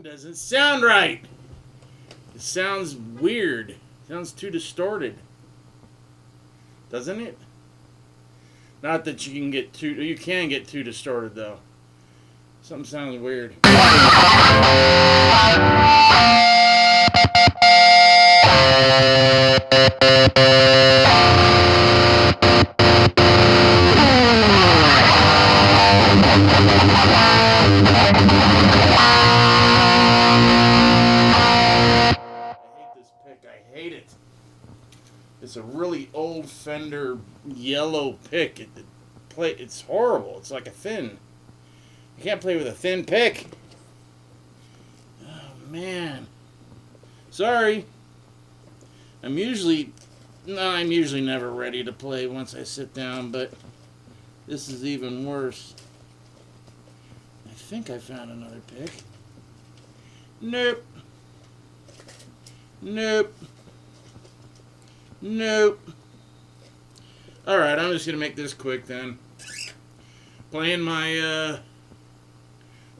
Doesn't sound right. It sounds weird. It sounds too distorted. Doesn't it? Not that you can get too distorted though. Something sounds weird. I hate it. It's a really old Fender yellow pick. It's horrible. It's like a thin. You can't play with a thin pick. Oh man. Sorry. I'm usually never ready to play once I sit down, but this is even worse. I think I found another pick. Nope. Nope. Nope. Alright, I'm just going to make this quick then. Playing my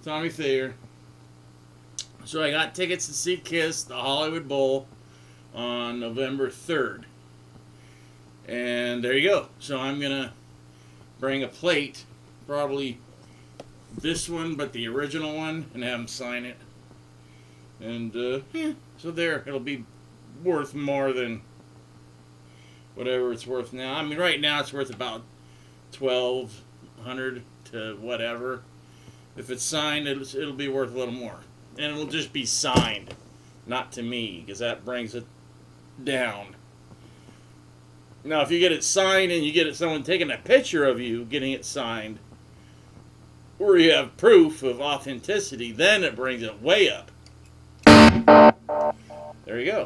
Tommy Thayer. So I got tickets to see Kiss, the Hollywood Bowl, on November 3rd. And there you go. So I'm going to bring a plate, probably this one, but the original one, and have them sign it. And, so there, it'll be worth more than whatever it's worth now. I mean, right now it's worth about $1,200 to whatever. If it's signed, it'll be worth a little more. And it'll just be signed, not to me, because that brings it down. Now, if you get it signed and you get someone taking a picture of you getting it signed, or you have proof of authenticity, then it brings it way up. There you go.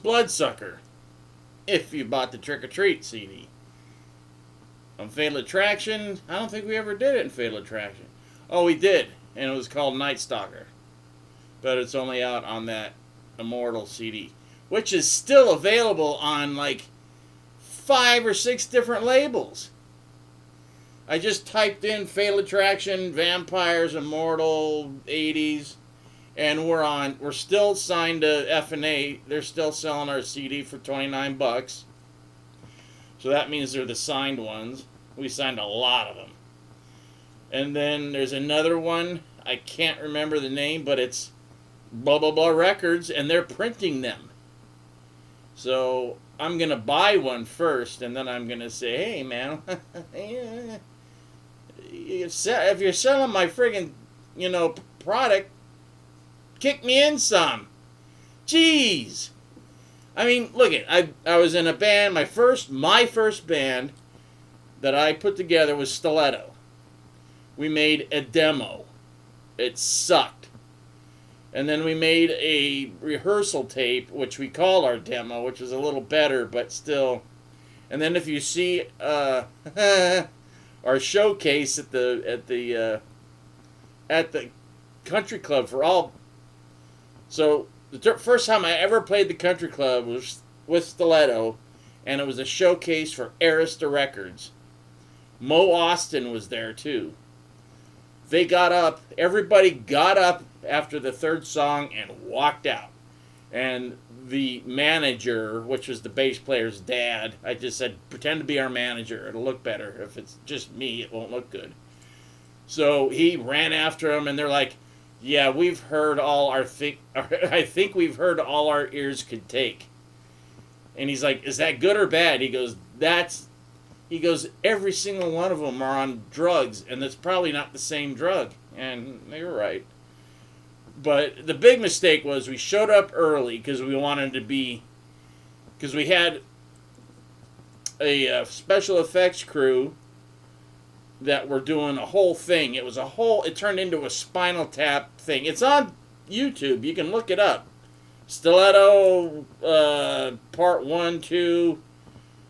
Bloodsucker, if you bought the Trick or Treat CD. On Fatal Attraction, I don't think we ever did it in Fatal Attraction. Oh, we did, and it was called Night Stalker. But it's only out on that Immortal CD, which is still available on like 5 or 6 different labels. I just typed in Fatal Attraction, Vampires, Immortal, 80s, and we're still signed to F&A. They're still selling our CD for $29. So that means they're the signed ones. We signed a lot of them. And then there's another one, I can't remember the name, but it's blah blah blah records, and they're printing them. So I'm gonna buy one first, and then I'm gonna say, hey man, if you're selling my friggin' product, kick me in some. Jeez. I mean, look I was in a band. My first band that I put together was Stiletto. We made a demo. It sucked. And then we made a rehearsal tape, which we called our demo, which was a little better, but still. And then if you see our showcase at the country club for all. So the first time I ever played the country club was with Stiletto, and it was a showcase for Arista Records. Mo Austin was there too. They got up, everybody got up after the third song and walked out. And the manager, which was the bass player's dad, I just said, pretend to be our manager. It'll look better. If it's just me, it won't look good. So he ran after him, and they're like, yeah, we've heard all I think we've heard all our ears could take. And he's like, is that good or bad? He goes, every single one of them are on drugs, and that's probably not the same drug. And they were right. But the big mistake was we showed up early because we had a special effects crew that were doing a whole thing. It turned into a Spinal Tap thing. It's on YouTube. You can look it up. Stiletto, part 1, 2,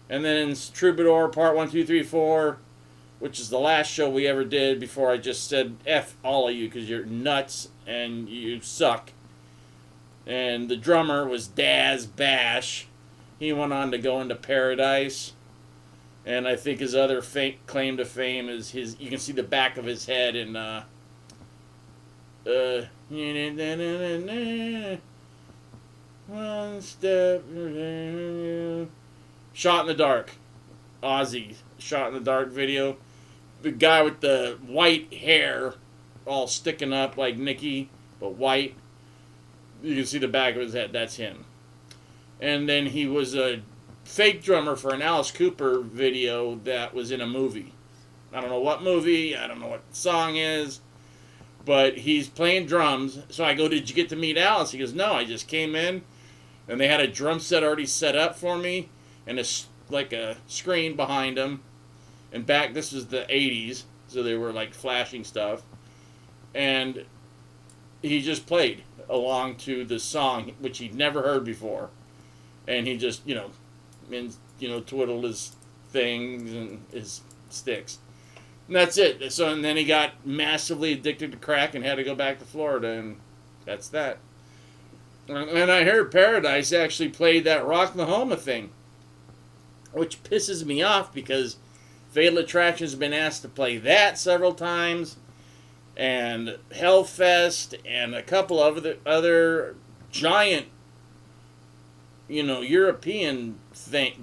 and then Troubadour, part 1, 2, 3, 4, which is the last show we ever did before I just said, F all of you because you're nuts and you suck. And the drummer was Daz Bash. He went on to go into Paradise. And I think his other claim to fame is you can see the back of his head in, one step, Shot in the Dark. Ozzy, Shot in the Dark video. The guy with the white hair all sticking up like Nicky, but white. You can see the back of his head. That's him. And then he was a fake drummer for an Alice Cooper video that was in a movie. I don't know what movie. I don't know what the song is. But he's playing drums. So I go, did you get to meet Alice? He goes, no, I just came in. And they had a drum set already set up for me. And like a screen behind him. And this was the 80s. So they were like flashing stuff. And he just played along to the song, which he'd never heard before. And he just, twiddled his things and his sticks. And that's it. So, and then he got massively addicted to crack and had to go back to Florida, and that's that. And I heard Paradise actually played that Rocklahoma thing, which pisses me off because Fatal Attraction's been asked to play that several times, and Hellfest, and a couple of other giant, European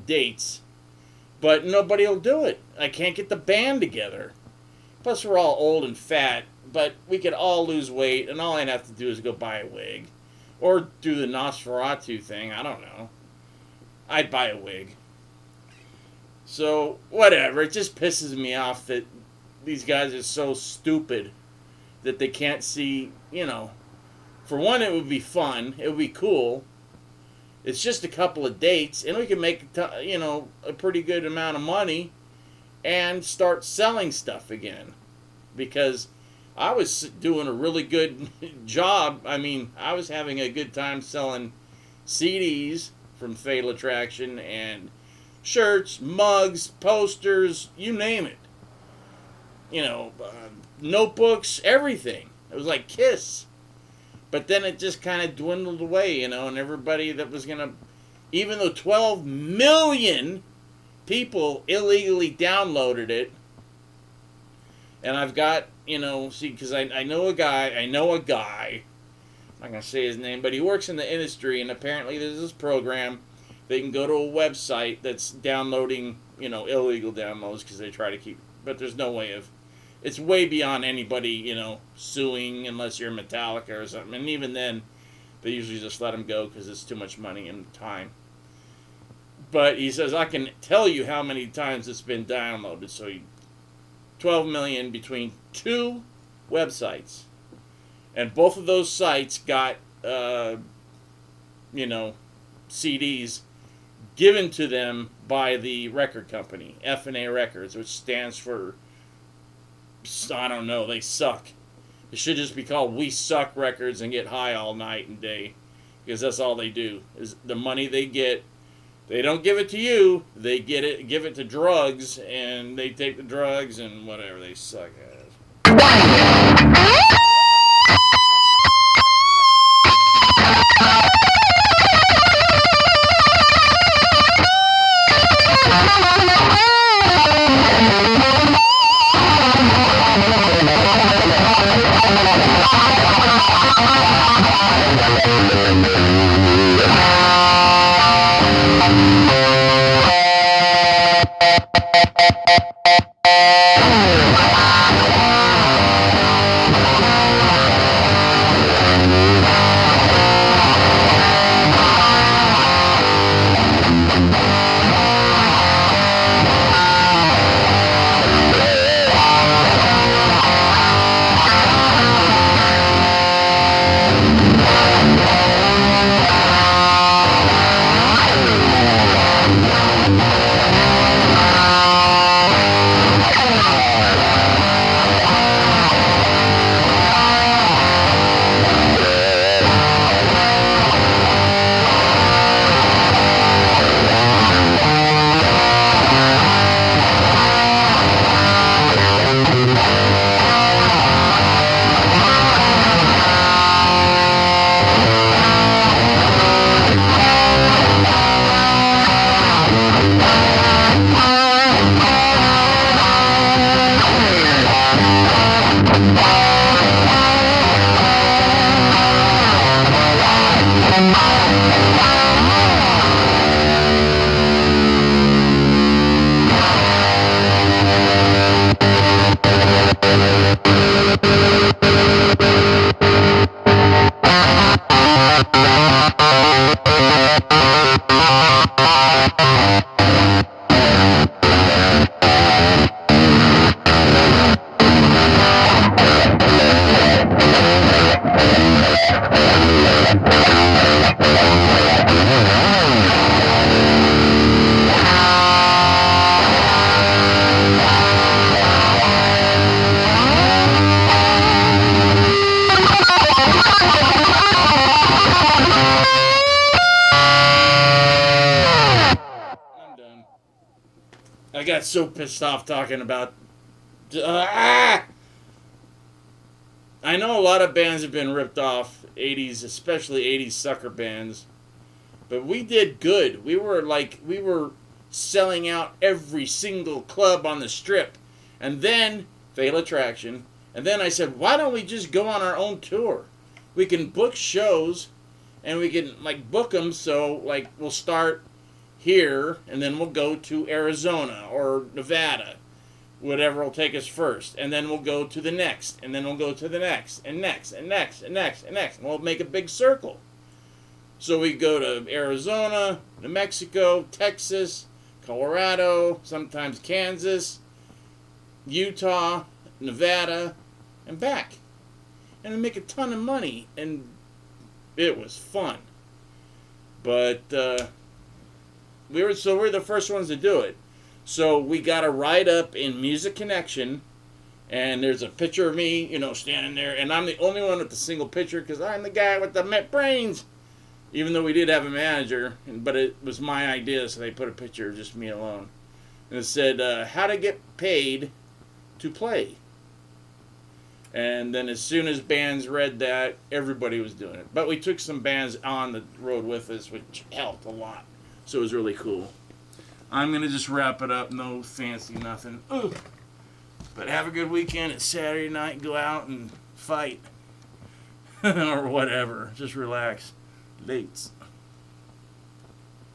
dates, but nobody will do it. I can't get the band together. Plus, we're all old and fat, but we could all lose weight, and all I'd have to do is go buy a wig. Or do the Nosferatu thing, I don't know. I'd buy a wig. So, whatever, it just pisses me off that these guys are so stupid that they can't see, for one, it would be fun, it would be cool. It's just a couple of dates, and we can make, a pretty good amount of money and start selling stuff again. Because I was doing a really good job. I mean, I was having a good time selling CDs from Fatal Attraction, and shirts, mugs, posters, you name it. Notebooks, everything. It was like Kiss. But then it just kind of dwindled away, and everybody that was going to, even though 12 million people illegally downloaded it, and I've got, because I know a guy, I'm not going to say his name, but he works in the industry, and apparently there's this program. They can go to a website that's downloading, illegal downloads because they try to keep, but there's no way of, it's way beyond anybody, suing unless you're Metallica or something. And even then, they usually just let them go because it's too much money and time. But he says, I can tell you how many times it's been downloaded. So 12 million between two websites. And both of those sites got, CDs given to them by the record company, F&A Records, which stands for, I don't know, they suck. It should just be called We Suck Records and get high all night and day, because that's all they do. Is the money they get, they don't give it to you, they give it to drugs, and they take the drugs and whatever. They suck ass. I got so pissed off talking about. I know a lot of bands have been ripped off, 80s, especially 80s sucker bands, but we did good. We were selling out every single club on the strip. And then, Fatal Attraction, and then I said, why don't we just go on our own tour? We can book shows, and we can, book them, so, we'll start here, and then we'll go to Arizona or Nevada, whatever will take us first, and then we'll go to the next, and then we'll go to the next, and next, and next, and next, and next, and we'll make a big circle. So we go to Arizona, New Mexico, Texas, Colorado, sometimes Kansas, Utah, Nevada, and back. And we make a ton of money, and it was fun. But we're the first ones to do it. So we got a write-up in Music Connection, and there's a picture of me, standing there, and I'm the only one with the single picture because I'm the guy with the brains. Even though we did have a manager, but it was my idea, so they put a picture of just me alone. And it said, how to get paid to play. And then as soon as bands read that, everybody was doing it. But we took some bands on the road with us, which helped a lot. So it was really cool. I'm going to just wrap it up. No fancy nothing. Ooh. But have a good weekend. It's Saturday night. Go out and fight. Or whatever. Just relax. Lates.